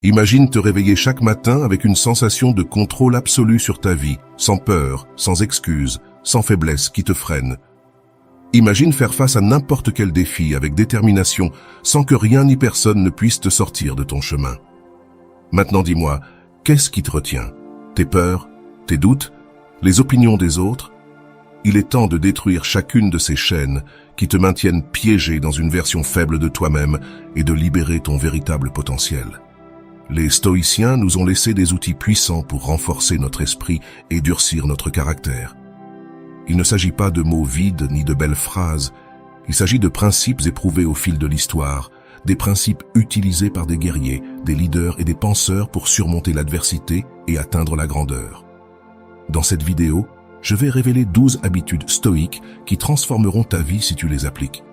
Imagine te réveiller chaque matin avec une sensation de contrôle absolu sur ta vie, sans peur, sans excuses, sans faiblesse qui te freine. Imagine faire face à n'importe quel défi avec détermination, sans que rien ni personne ne puisse te sortir de ton chemin. Maintenant dis-moi, qu'est-ce qui te retient? Tes peurs, tes doutes, les opinions des autres? Il est temps de détruire chacune de ces chaînes qui te maintiennent piégé dans une version faible de toi-même et de libérer ton véritable potentiel. Les stoïciens nous ont laissé des outils puissants pour renforcer notre esprit et durcir notre caractère. Il ne s'agit pas de mots vides ni de belles phrases, il s'agit de principes éprouvés au fil de l'histoire, des principes utilisés par des guerriers, des leaders et des penseurs pour surmonter l'adversité et atteindre la grandeur. Dans cette vidéo, je vais révéler 12 habitudes stoïques qui transformeront ta vie si tu les appliques.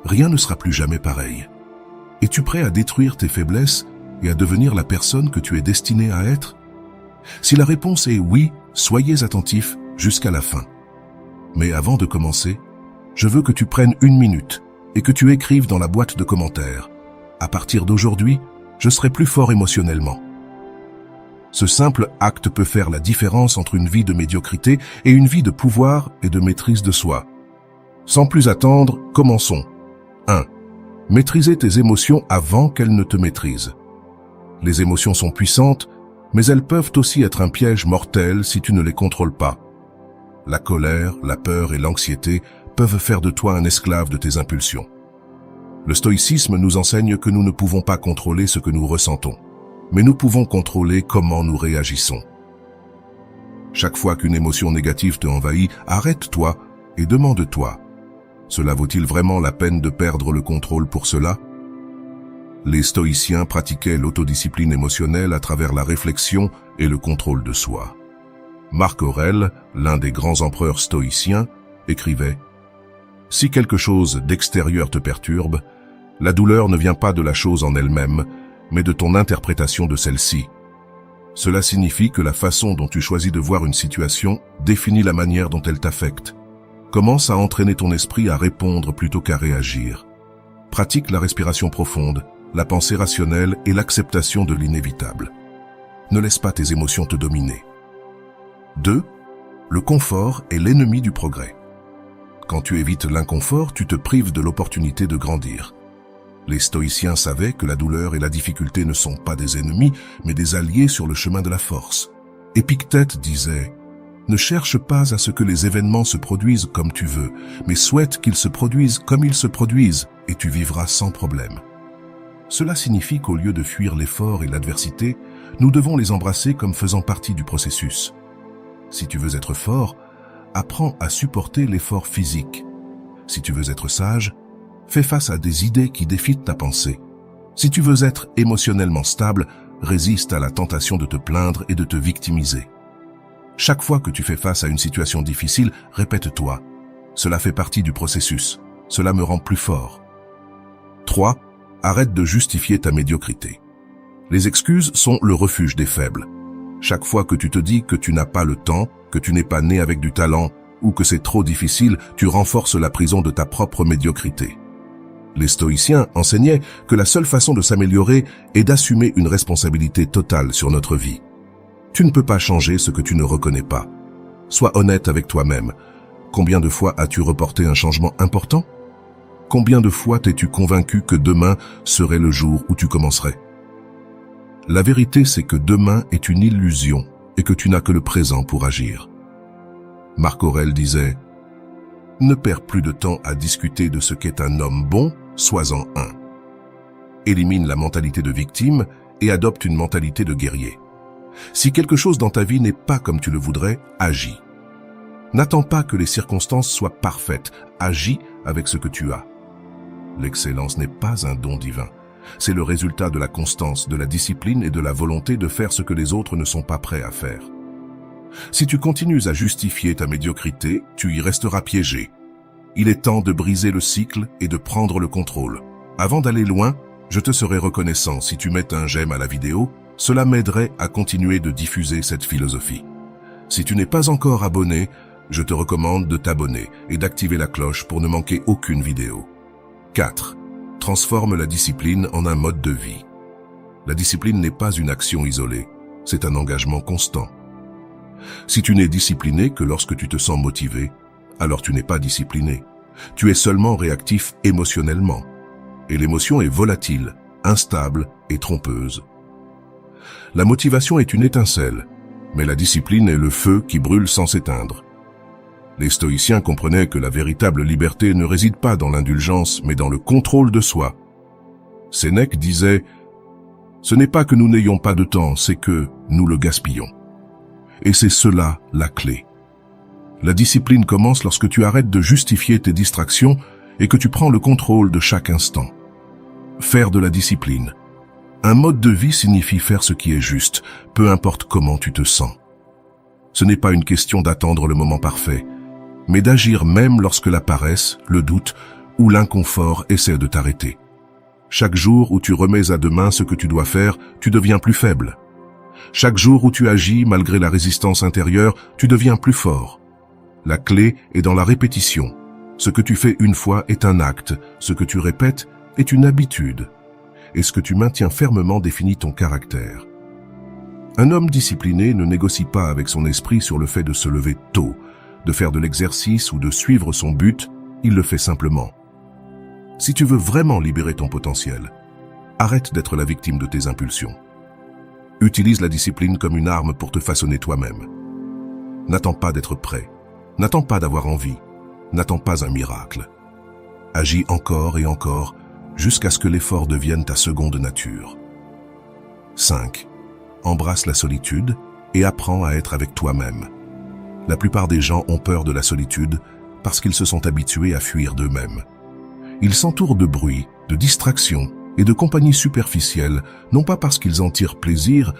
Rien ne sera plus jamais pareil. Es-tu prêt à détruire tes faiblesses et à devenir la personne que tu es destiné à être? Si la réponse est oui, soyez attentifs jusqu'à la fin. Mais avant de commencer, je veux que tu prennes 1 minute et que tu écrives dans la boîte de commentaires. À partir d'aujourd'hui, je serai plus fort émotionnellement. Ce simple acte peut faire la différence entre une vie de médiocrité et une vie de pouvoir et de maîtrise de soi. Sans plus attendre, commençons. 1. Maîtriser tes émotions avant qu'elles ne te maîtrisent. Les émotions sont puissantes, mais elles peuvent aussi être un piège mortel si tu ne les contrôles pas. La colère, la peur et l'anxiété peuvent faire de toi un esclave de tes impulsions. Le stoïcisme nous enseigne que nous ne pouvons pas contrôler ce que nous ressentons, mais nous pouvons contrôler comment nous réagissons. Chaque fois qu'une émotion négative te envahit, arrête-toi et demande-toi, cela vaut-il vraiment la peine de perdre le contrôle pour cela? Les stoïciens pratiquaient l'autodiscipline émotionnelle à travers la réflexion et le contrôle de soi. Marc Aurèle, l'un des grands empereurs stoïciens, écrivait « Si quelque chose d'extérieur te perturbe, la douleur ne vient pas de la chose en elle-même, mais de ton interprétation de celle-ci. Cela signifie que la façon dont tu choisis de voir une situation définit la manière dont elle t'affecte. Commence à entraîner ton esprit à répondre plutôt qu'à réagir. Pratique la respiration profonde, la pensée rationnelle et l'acceptation de l'inévitable. Ne laisse pas tes émotions te dominer. 2. Le confort est l'ennemi du progrès. Quand tu évites l'inconfort, tu te prives de l'opportunité de grandir. Les stoïciens savaient que la douleur et la difficulté ne sont pas des ennemis, mais des alliés sur le chemin de la force. Épictète disait « Ne cherche pas à ce que les événements se produisent comme tu veux, mais souhaite qu'ils se produisent comme ils se produisent, et tu vivras sans problème. » Cela signifie qu'au lieu de fuir l'effort et l'adversité, nous devons les embrasser comme faisant partie du processus. Si tu veux être fort, apprends à supporter l'effort physique. Si tu veux être sage, fais face à des idées qui défient ta pensée. Si tu veux être émotionnellement stable, résiste à la tentation de te plaindre et de te victimiser. Chaque fois que tu fais face à une situation difficile, répète-toi « Cela fait partie du processus. Cela me rend plus fort. » 3. Arrête de justifier ta médiocrité. Les excuses sont le refuge des faibles. Chaque fois que tu te dis que tu n'as pas le temps, que tu n'es pas né avec du talent ou que c'est trop difficile, tu renforces la prison de ta propre médiocrité. Les stoïciens enseignaient que la seule façon de s'améliorer est d'assumer une responsabilité totale sur notre vie. Tu ne peux pas changer ce que tu ne reconnais pas. Sois honnête avec toi-même. Combien de fois as-tu reporté un changement important? Combien de fois t'es-tu convaincu que demain serait le jour où tu commencerais? La vérité, c'est que demain est une illusion et que tu n'as que le présent pour agir. Marc Aurèle disait « Ne perds plus de temps à discuter de ce qu'est un homme bon, sois-en un. Élimine la mentalité de victime et adopte une mentalité de guerrier. Si quelque chose dans ta vie n'est pas comme tu le voudrais, agis. N'attends pas que les circonstances soient parfaites, agis avec ce que tu as. L'excellence n'est pas un don divin. C'est le résultat de la constance, de la discipline et de la volonté de faire ce que les autres ne sont pas prêts à faire. Si tu continues à justifier ta médiocrité, tu y resteras piégé. Il est temps de briser le cycle et de prendre le contrôle. Avant d'aller loin, je te serai reconnaissant si tu mets un j'aime à la vidéo, cela m'aiderait à continuer de diffuser cette philosophie. Si tu n'es pas encore abonné, je te recommande de t'abonner et d'activer la cloche pour ne manquer aucune vidéo. 4. Transforme la discipline en un mode de vie. La discipline n'est pas une action isolée, c'est un engagement constant. Si tu n'es discipliné que lorsque tu te sens motivé, alors tu n'es pas discipliné. Tu es seulement réactif émotionnellement. Et l'émotion est volatile, instable et trompeuse. La motivation est une étincelle, mais la discipline est le feu qui brûle sans s'éteindre. Les stoïciens comprenaient que la véritable liberté ne réside pas dans l'indulgence, mais dans le contrôle de soi. Sénèque disait « Ce n'est pas que nous n'ayons pas de temps, c'est que nous le gaspillons. » Et c'est cela la clé. La discipline commence lorsque tu arrêtes de justifier tes distractions et que tu prends le contrôle de chaque instant. Faire de la discipline. Un mode de vie signifie faire ce qui est juste, peu importe comment tu te sens. Ce n'est pas une question d'attendre le moment parfait, mais d'agir même lorsque la paresse, le doute ou l'inconfort essaient de t'arrêter. Chaque jour où tu remets à demain ce que tu dois faire, tu deviens plus faible. Chaque jour où tu agis malgré la résistance intérieure, tu deviens plus fort. La clé est dans la répétition. Ce que tu fais une fois est un acte, ce que tu répètes est une habitude. Et ce que tu maintiens fermement définit ton caractère. Un homme discipliné ne négocie pas avec son esprit sur le fait de se lever tôt, de faire de l'exercice ou de suivre son but, il le fait simplement. Si tu veux vraiment libérer ton potentiel, arrête d'être la victime de tes impulsions. Utilise la discipline comme une arme pour te façonner toi-même. N'attends pas d'être prêt. N'attends pas d'avoir envie. N'attends pas un miracle. Agis encore et encore jusqu'à ce que l'effort devienne ta seconde nature. 5. Embrasse la solitude et apprends à être avec toi-même. La plupart des gens ont peur de la solitude parce qu'ils se sont habitués à fuir d'eux-mêmes. Ils s'entourent de bruit, de distractions et de compagnie superficielle, non pas parce qu'ils en tirent plaisir,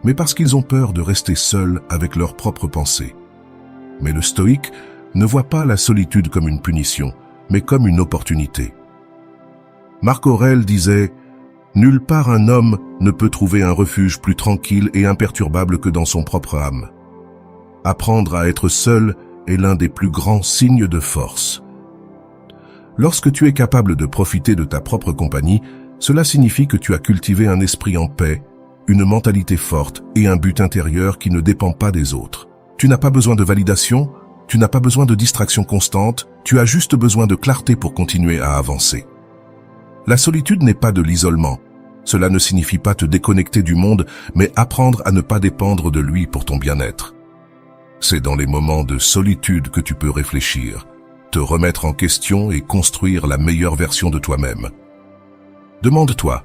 mais parce qu'ils ont peur de rester seuls avec leurs propres pensées. Mais le stoïque ne voit pas la solitude comme une punition, mais comme une opportunité. Marc Aurèle disait « Nulle part un homme ne peut trouver un refuge plus tranquille et imperturbable que dans son propre âme. » Apprendre à être seul est l'un des plus grands signes de force. Lorsque tu es capable de profiter de ta propre compagnie, cela signifie que tu as cultivé un esprit en paix, une mentalité forte et un but intérieur qui ne dépend pas des autres. Tu n'as pas besoin de validation, tu n'as pas besoin de distraction constante, tu as juste besoin de clarté pour continuer à avancer. La solitude n'est pas de l'isolement. Cela ne signifie pas te déconnecter du monde, mais apprendre à ne pas dépendre de lui pour ton bien-être. C'est dans les moments de solitude que tu peux réfléchir, te remettre en question et construire la meilleure version de toi-même. Demande-toi,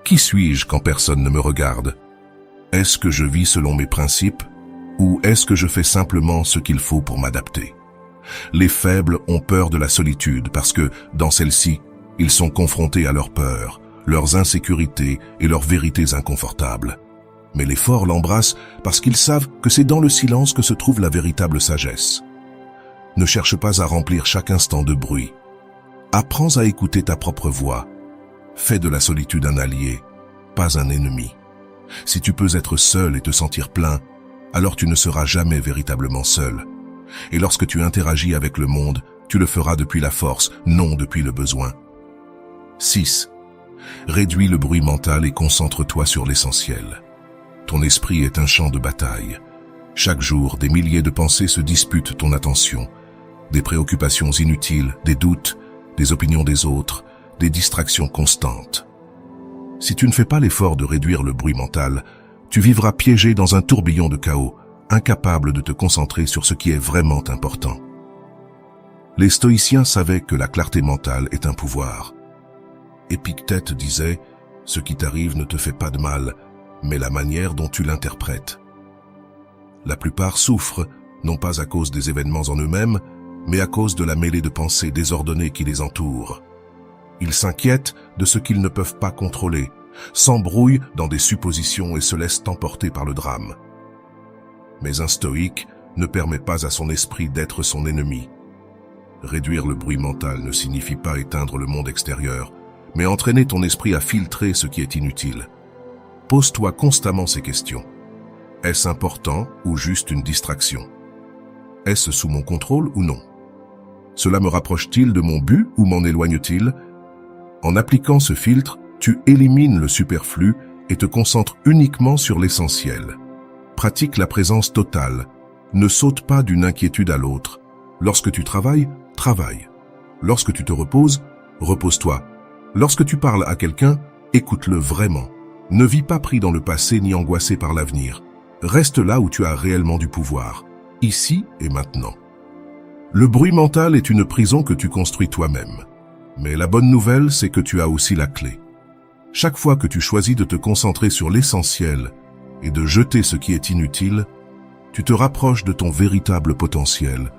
qui suis-je quand personne ne me regarde? Est-ce que je vis selon mes principes ou est-ce que je fais simplement ce qu'il faut pour m'adapter? Les faibles ont peur de la solitude parce que, dans celle-ci, ils sont confrontés à leurs peurs, leurs insécurités et leurs vérités inconfortables. Mais les forts l'embrassent parce qu'ils savent que c'est dans le silence que se trouve la véritable sagesse. Ne cherche pas à remplir chaque instant de bruit. Apprends à écouter ta propre voix. Fais de la solitude un allié, pas un ennemi. Si tu peux être seul et te sentir plein, alors tu ne seras jamais véritablement seul. Et lorsque tu interagis avec le monde, tu le feras depuis la force, non depuis le besoin. 6. Réduis le bruit mental et concentre-toi sur l'essentiel. Ton esprit est un champ de bataille. Chaque jour, des milliers de pensées se disputent ton attention. Des préoccupations inutiles, des doutes, des opinions des autres, des distractions constantes. Si tu ne fais pas l'effort de réduire le bruit mental, tu vivras piégé dans un tourbillon de chaos, incapable de te concentrer sur ce qui est vraiment important. Les stoïciens savaient que la clarté mentale est un pouvoir. Épictète disait « Ce qui t'arrive ne te fait pas de mal, mais la manière dont tu l'interprètes. » La plupart souffrent, non pas à cause des événements en eux-mêmes, mais à cause de la mêlée de pensées désordonnées qui les entourent. Ils s'inquiètent de ce qu'ils ne peuvent pas contrôler, s'embrouillent dans des suppositions et se laissent emporter par le drame. Mais un stoïque ne permet pas à son esprit d'être son ennemi. Réduire le bruit mental ne signifie pas éteindre le monde extérieur, mais entraîner ton esprit à filtrer ce qui est inutile. Pose-toi constamment ces questions. Est-ce important ou juste une distraction? Est-ce sous mon contrôle ou non? Cela me rapproche-t-il de mon but ou m'en éloigne-t-il? En appliquant ce filtre, tu élimines le superflu et te concentre uniquement sur l'essentiel. Pratique la présence totale. Ne saute pas d'une inquiétude à l'autre. Lorsque tu travailles, travaille. Lorsque tu te reposes, repose-toi. Lorsque tu parles à quelqu'un, écoute-le vraiment. Ne vis pas pris dans le passé ni angoissé par l'avenir. Reste là où tu as réellement du pouvoir, ici et maintenant. Le bruit mental est une prison que tu construis toi-même. Mais la bonne nouvelle, c'est que tu as aussi la clé. Chaque fois que tu choisis de te concentrer sur l'essentiel et de jeter ce qui est inutile, tu te rapproches de ton véritable potentiel.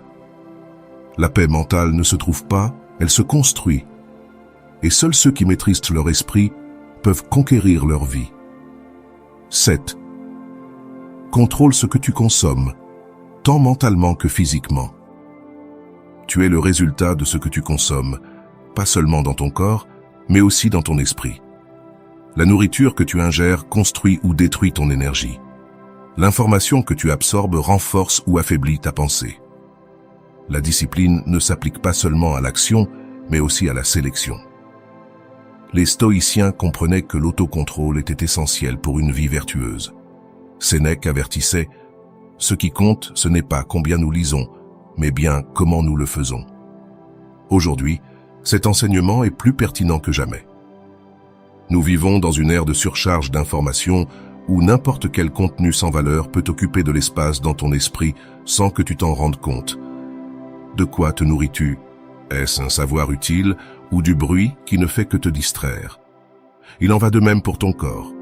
La paix mentale ne se trouve pas, elle se construit. Et seuls ceux qui maîtrisent leur esprit peuvent conquérir leur vie. 7. Contrôle ce que tu consommes, tant mentalement que physiquement. Tu es le résultat de ce que tu consommes, pas seulement dans ton corps, mais aussi dans ton esprit. La nourriture que tu ingères construit ou détruit ton énergie. L'information que tu absorbes renforce ou affaiblit ta pensée. La discipline ne s'applique pas seulement à l'action, mais aussi à la sélection. Les stoïciens comprenaient que l'autocontrôle était essentiel pour une vie vertueuse. Sénèque avertissait « Ce qui compte, ce n'est pas combien nous lisons, mais bien comment nous le faisons. » Aujourd'hui, cet enseignement est plus pertinent que jamais. Nous vivons dans une ère de surcharge d'informations où n'importe quel contenu sans valeur peut occuper de l'espace dans ton esprit sans que tu t'en rendes compte. De quoi te nourris-tu? Est-ce un savoir utile ou du bruit qui ne fait que te distraire? Il en va de même pour ton corps.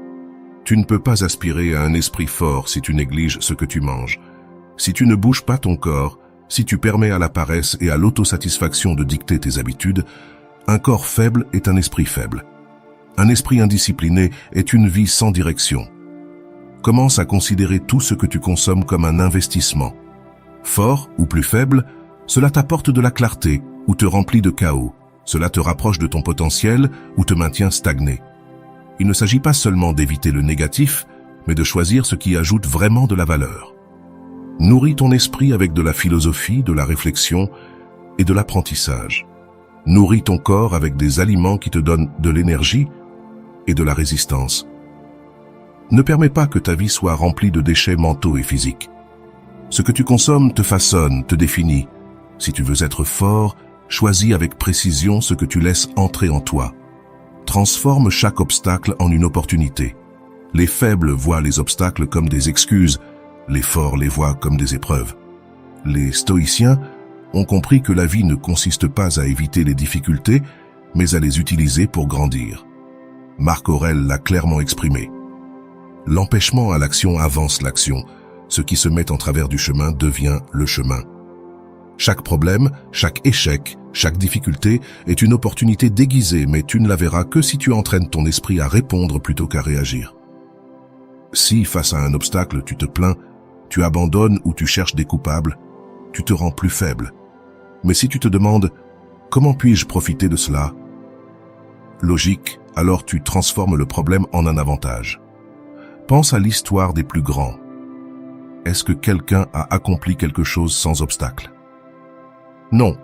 Tu ne peux pas aspirer à un esprit fort si tu négliges ce que tu manges. Si tu ne bouges pas ton corps, si tu permets à la paresse et à l'autosatisfaction de dicter tes habitudes, un corps faible est un esprit faible. Un esprit indiscipliné est une vie sans direction. Commence à considérer tout ce que tu consommes comme un investissement. Fort ou plus faible, cela t'apporte de la clarté ou te remplit de chaos. Cela te rapproche de ton potentiel ou te maintient stagné. Il ne s'agit pas seulement d'éviter le négatif, mais de choisir ce qui ajoute vraiment de la valeur. Nourris ton esprit avec de la philosophie, de la réflexion et de l'apprentissage. Nourris ton corps avec des aliments qui te donnent de l'énergie et de la résistance. Ne permets pas que ta vie soit remplie de déchets mentaux et physiques. Ce que tu consommes te façonne, te définit. Si tu veux être fort, choisis avec précision ce que tu laisses entrer en toi. Transforme chaque obstacle en une opportunité. Les faibles voient les obstacles comme des excuses, les forts les voient comme des épreuves. Les stoïciens ont compris que la vie ne consiste pas à éviter les difficultés, mais à les utiliser pour grandir. Marc Aurèle l'a clairement exprimé. L'empêchement à l'action avance l'action. Ce qui se met en travers du chemin devient le chemin. Chaque problème, chaque échec, chaque difficulté est une opportunité déguisée, mais tu ne la verras que si tu entraînes ton esprit à répondre plutôt qu'à réagir. Si, face à un obstacle, tu te plains, tu abandonnes ou tu cherches des coupables, tu te rends plus faible. Mais si tu te demandes « Comment puis-je profiter de cela ?» Logique, alors tu transformes le problème en un avantage. Pense à l'histoire des plus grands. Est-ce que quelqu'un a accompli quelque chose sans obstacle? Non,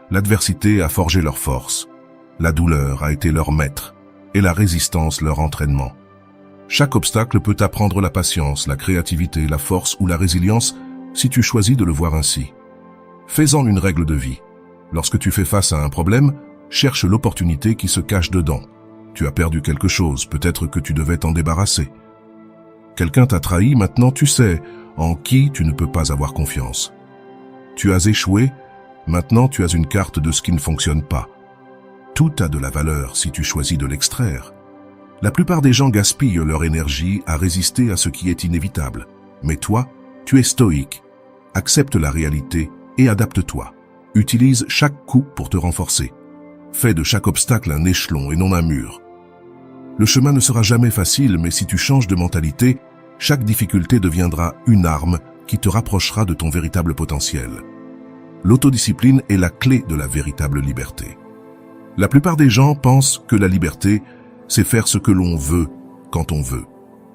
l'adversité a forgé leur force. La douleur a été leur maître et la résistance leur entraînement. Chaque obstacle peut t'apprendre la patience, la créativité, la force ou la résilience si tu choisis de le voir ainsi. Fais-en une règle de vie. Lorsque tu fais face à un problème, cherche l'opportunité qui se cache dedans. Tu as perdu quelque chose, peut-être que tu devais t'en débarrasser. Quelqu'un t'a trahi, maintenant tu sais en qui tu ne peux pas avoir confiance. Tu as échoué, maintenant tu as une carte de ce qui ne fonctionne pas. Tout a de la valeur si tu choisis de l'extraire. La plupart des gens gaspillent leur énergie à résister à ce qui est inévitable. Mais toi, tu es stoïque. Accepte la réalité et adapte-toi. Utilise chaque coup pour te renforcer. Fais de chaque obstacle un échelon et non un mur. Le chemin ne sera jamais facile, mais si tu changes de mentalité, chaque difficulté deviendra une arme qui te rapprochera de ton véritable potentiel. L'autodiscipline est la clé de la véritable liberté. La plupart des gens pensent que la liberté, c'est faire ce que l'on veut, quand on veut.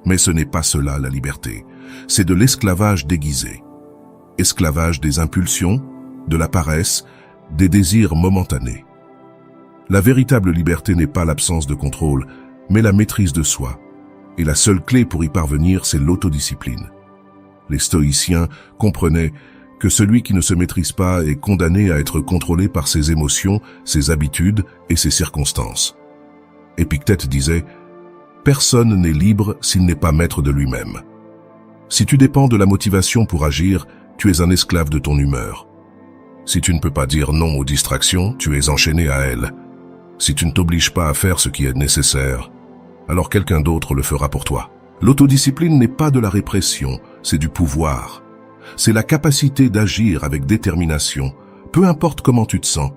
Mais ce n'est pas cela la liberté. C'est de l'esclavage déguisé. Esclavage des impulsions, de la paresse, des désirs momentanés. La véritable liberté n'est pas l'absence de contrôle, mais la maîtrise de soi. Et la seule clé pour y parvenir, c'est l'autodiscipline. Les stoïciens comprenaient que celui qui ne se maîtrise pas est condamné à être contrôlé par ses émotions, ses habitudes et ses circonstances. Épictète disait « Personne n'est libre s'il n'est pas maître de lui-même ». Si tu dépends de la motivation pour agir, tu es un esclave de ton humeur. Si tu ne peux pas dire non aux distractions, tu es enchaîné à elles. Si tu ne t'obliges pas à faire ce qui est nécessaire, alors quelqu'un d'autre le fera pour toi. L'autodiscipline n'est pas de la répression, c'est du pouvoir. C'est la capacité d'agir avec détermination, peu importe comment tu te sens.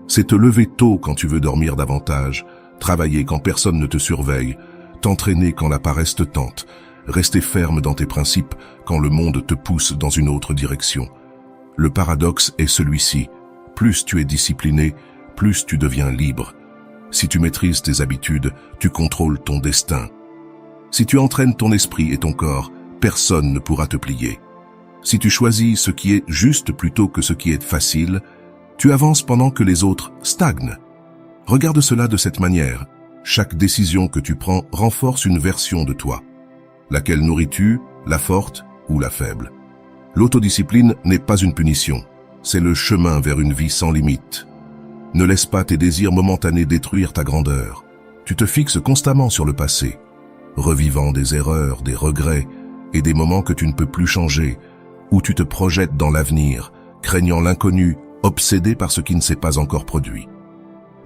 C'est te lever tôt quand tu veux dormir davantage, travailler quand personne ne te surveille, t'entraîner quand la paresse te tente, rester ferme dans tes principes quand le monde te pousse dans une autre direction. Le paradoxe est celui-ci. Plus tu es discipliné, plus tu deviens libre. Si tu maîtrises tes habitudes, tu contrôles ton destin. Si tu entraînes ton esprit et ton corps, personne ne pourra te plier. Si tu choisis ce qui est juste plutôt que ce qui est facile, tu avances pendant que les autres stagnent. Regarde cela de cette manière. Chaque décision que tu prends renforce une version de toi. Laquelle nourris-tu, la forte ou la faible? L'autodiscipline n'est pas une punition, c'est le chemin vers une vie sans limite. Ne laisse pas tes désirs momentanés détruire ta grandeur. Tu te fixes constamment sur le passé, revivant des erreurs, des regrets et des moments que tu ne peux plus changer, où tu te projettes dans l'avenir, craignant l'inconnu, obsédé par ce qui ne s'est pas encore produit.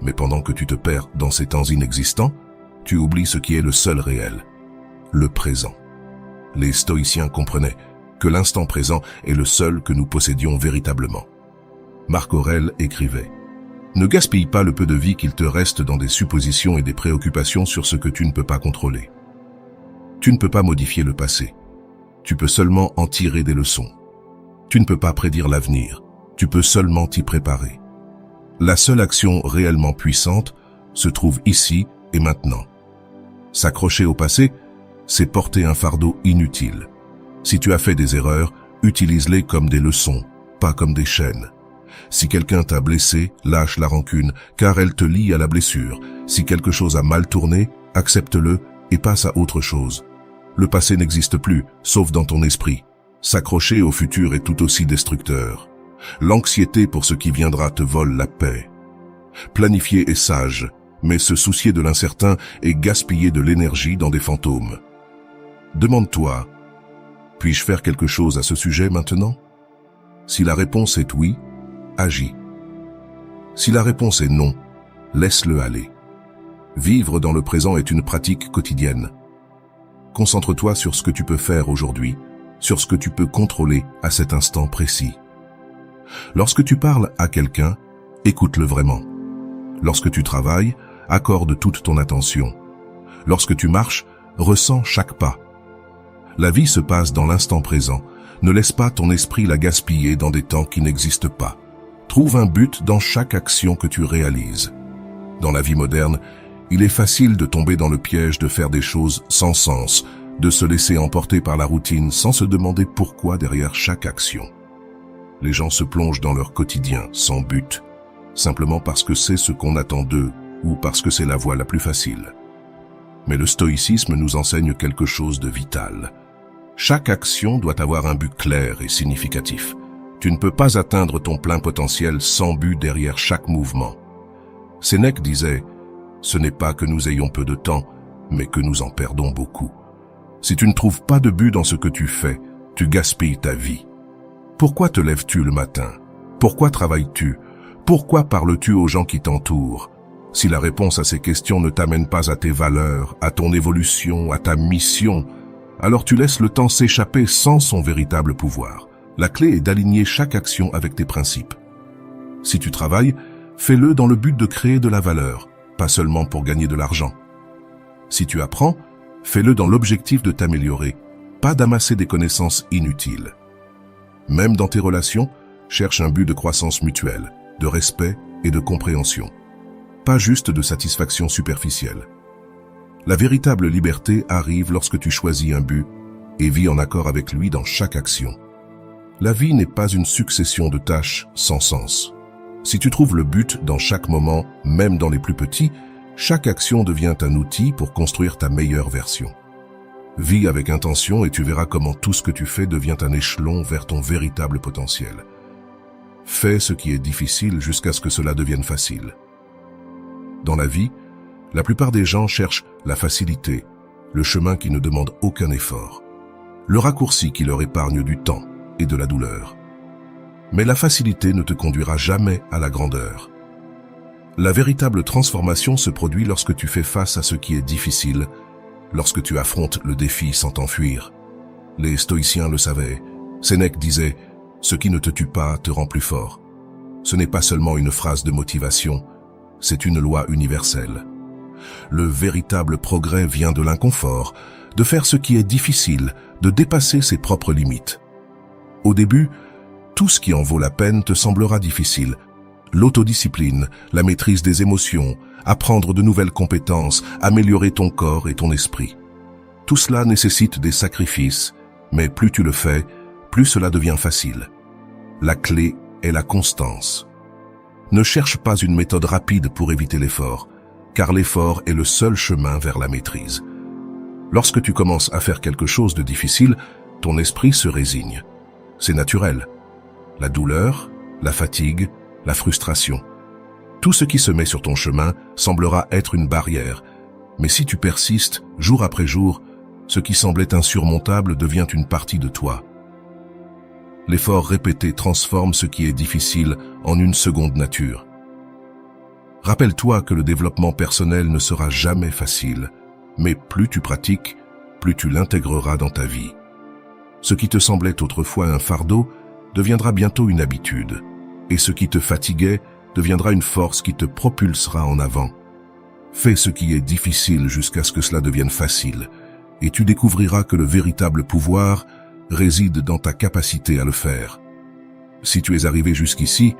Mais pendant que tu te perds dans ces temps inexistants, tu oublies ce qui est le seul réel, le présent. Les stoïciens comprenaient que l'instant présent est le seul que nous possédions véritablement. Marc Aurèle écrivait « Ne gaspille pas le peu de vie qu'il te reste dans des suppositions et des préoccupations sur ce que tu ne peux pas contrôler. Tu ne peux pas modifier le passé. Tu peux seulement en tirer des leçons. Tu ne peux pas prédire l'avenir. Tu peux seulement t'y préparer. La seule action réellement puissante se trouve ici et maintenant. S'accrocher au passé, c'est porter un fardeau inutile. Si tu as fait des erreurs, utilise-les comme des leçons, pas comme des chaînes. Si quelqu'un t'a blessé, lâche la rancune, car elle te lie à la blessure. Si quelque chose a mal tourné, accepte-le et passe à autre chose. Le passé n'existe plus, sauf dans ton esprit. S'accrocher au futur est tout aussi destructeur. L'anxiété pour ce qui viendra te vole la paix. Planifier est sage, mais se soucier de l'incertain est gaspiller de l'énergie dans des fantômes. Demande-toi, puis-je faire quelque chose à ce sujet maintenant? Si la réponse est oui, agis. Si la réponse est non, laisse-le aller. Vivre dans le présent est une pratique quotidienne. Concentre-toi sur ce que tu peux faire aujourd'hui, sur ce que tu peux contrôler à cet instant précis. Lorsque tu parles à quelqu'un, écoute-le vraiment. Lorsque tu travailles, accorde toute ton attention. Lorsque tu marches, ressens chaque pas. La vie se passe dans l'instant présent. Ne laisse pas ton esprit la gaspiller dans des temps qui n'existent pas. Trouve un but dans chaque action que tu réalises. Dans la vie moderne, il est facile de tomber dans le piège de faire des choses sans sens, de se laisser emporter par la routine sans se demander pourquoi derrière chaque action. Les gens se plongent dans leur quotidien sans but, simplement parce que c'est ce qu'on attend d'eux ou parce que c'est la voie la plus facile. Mais le stoïcisme nous enseigne quelque chose de vital. Chaque action doit avoir un but clair et significatif. Tu ne peux pas atteindre ton plein potentiel sans but derrière chaque mouvement. Sénèque disait « Ce n'est pas que nous ayons peu de temps, mais que nous en perdons beaucoup. » Si tu ne trouves pas de but dans ce que tu fais, tu gaspilles ta vie. Pourquoi te lèves-tu le matin? Pourquoi travailles-tu? Pourquoi parles-tu aux gens qui t'entourent? Si la réponse à ces questions ne t'amène pas à tes valeurs, à ton évolution, à ta mission, alors tu laisses le temps s'échapper sans son véritable pouvoir. La clé est d'aligner chaque action avec tes principes. Si tu travailles, fais-le dans le but de créer de la valeur, pas seulement pour gagner de l'argent. Si tu apprends, fais-le dans l'objectif de t'améliorer, pas d'amasser des connaissances inutiles. Même dans tes relations, cherche un but de croissance mutuelle, de respect et de compréhension, pas juste de satisfaction superficielle. La véritable liberté arrive lorsque tu choisis un but et vis en accord avec lui dans chaque action. La vie n'est pas une succession de tâches sans sens. Si tu trouves le but dans chaque moment, même dans les plus petits, chaque action devient un outil pour construire ta meilleure version. Vis avec intention et tu verras comment tout ce que tu fais devient un échelon vers ton véritable potentiel. Fais ce qui est difficile jusqu'à ce que cela devienne facile. Dans la vie, la plupart des gens cherchent la facilité, le chemin qui ne demande aucun effort, le raccourci qui leur épargne du temps et de la douleur. Mais la facilité ne te conduira jamais à la grandeur. La véritable transformation se produit lorsque tu fais face à ce qui est difficile, lorsque tu affrontes le défi sans t'enfuir. Les stoïciens le savaient. Sénèque disait « Ce qui ne te tue pas te rend plus fort ». Ce n'est pas seulement une phrase de motivation, c'est une loi universelle. Le véritable progrès vient de l'inconfort, de faire ce qui est difficile, de dépasser ses propres limites. Au début, tout ce qui en vaut la peine te semblera difficile. L'autodiscipline, la maîtrise des émotions, apprendre de nouvelles compétences, améliorer ton corps et ton esprit. Tout cela nécessite des sacrifices, mais plus tu le fais, plus cela devient facile. La clé est la constance. Ne cherche pas une méthode rapide pour éviter l'effort, car l'effort est le seul chemin vers la maîtrise. Lorsque tu commences à faire quelque chose de difficile, ton esprit se résigne. C'est naturel. La douleur, la fatigue, la frustration. Tout ce qui se met sur ton chemin semblera être une barrière, mais si tu persistes, jour après jour, ce qui semblait insurmontable devient une partie de toi. L'effort répété transforme ce qui est difficile en une seconde nature. Rappelle-toi que le développement personnel ne sera jamais facile, mais plus tu pratiques, plus tu l'intégreras dans ta vie. Ce qui te semblait autrefois un fardeau deviendra bientôt une habitude, et ce qui te fatiguait deviendra une force qui te propulsera en avant. Fais ce qui est difficile jusqu'à ce que cela devienne facile, et tu découvriras que le véritable pouvoir réside dans ta capacité à le faire. Si tu es arrivé jusqu'ici,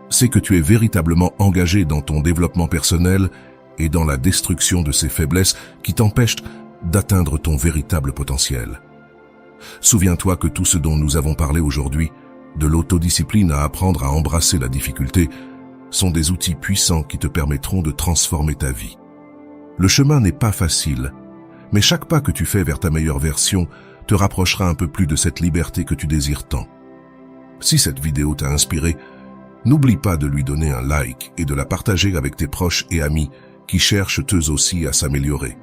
c'est que tu es véritablement engagé dans ton développement personnel et dans la destruction de ces faiblesses qui t'empêchent d'atteindre ton véritable potentiel. Souviens-toi que tout ce dont nous avons parlé aujourd'hui, de l'autodiscipline à apprendre à embrasser la difficulté, sont des outils puissants qui te permettront de transformer ta vie. Le chemin n'est pas facile, mais chaque pas que tu fais vers ta meilleure version te rapprochera un peu plus de cette liberté que tu désires tant. Si cette vidéo t'a inspiré, n'oublie pas de lui donner un like et de la partager avec tes proches et amis qui cherchent eux aussi à s'améliorer.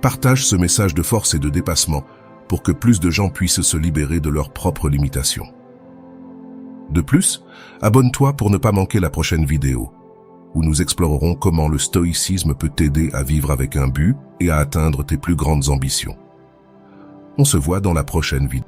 Partage ce message de force et de dépassement pour que plus de gens puissent se libérer de leurs propres limitations. De plus, abonne-toi pour ne pas manquer la prochaine vidéo, où nous explorerons comment le stoïcisme peut t'aider à vivre avec un but et à atteindre tes plus grandes ambitions. On se voit dans la prochaine vidéo.